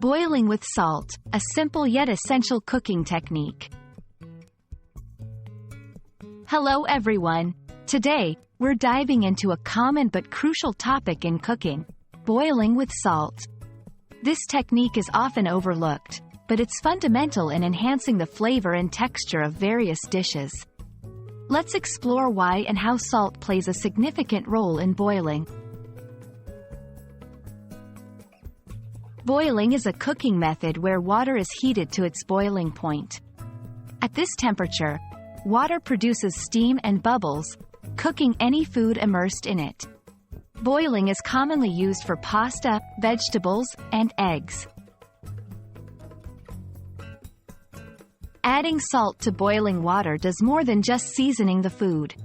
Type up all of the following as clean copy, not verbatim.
Boiling with salt, a simple yet essential cooking technique. Hello everyone. Today, we're diving into a common but crucial topic in cooking: boiling with salt. This technique is often overlooked, but it's fundamental in enhancing the flavor and texture of various dishes. Let's explore why and how salt plays a significant role in boiling. Boiling is a cooking method where water is heated to its boiling point. At this temperature, water produces steam and bubbles, cooking any food immersed in it. Boiling is commonly used for pasta, vegetables, and eggs. Adding salt to boiling water does more than just seasoning the food.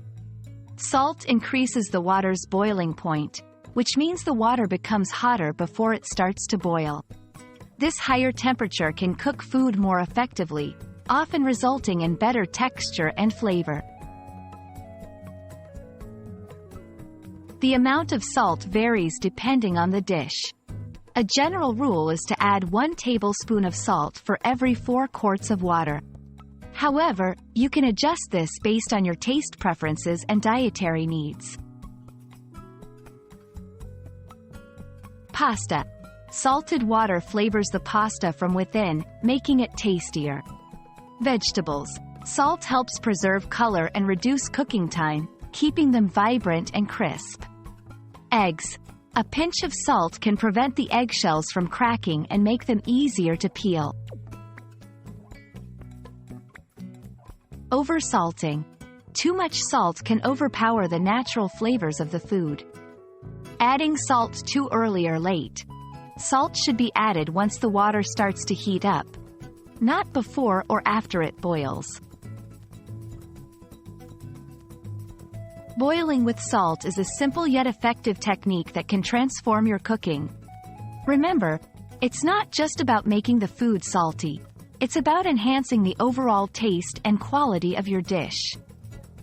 Salt increases the water's boiling point, which means the water becomes hotter before it starts to boil. This higher temperature can cook food more effectively, often resulting in better texture and flavor. The amount of salt varies depending on the dish. A general rule is to add 1 tablespoon of salt for every 4 quarts of water. However, you can adjust this based on your taste preferences and dietary needs. Pasta. Salted water flavors the pasta from within, making it tastier. Vegetables. Salt helps preserve color and reduce cooking time, keeping them vibrant and crisp. Eggs. A pinch of salt can prevent the eggshells from cracking and make them easier to peel. Oversalting. Too much salt can overpower the natural flavors of the food. Adding salt too early or late. Salt should be added once the water starts to heat up, not before or after it boils. Boiling with salt is a simple yet effective technique that can transform your cooking. Remember, it's not just about making the food salty. It's about enhancing the overall taste and quality of your dish.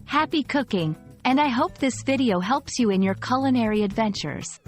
Happy cooking, and I hope this video helps you in your culinary adventures.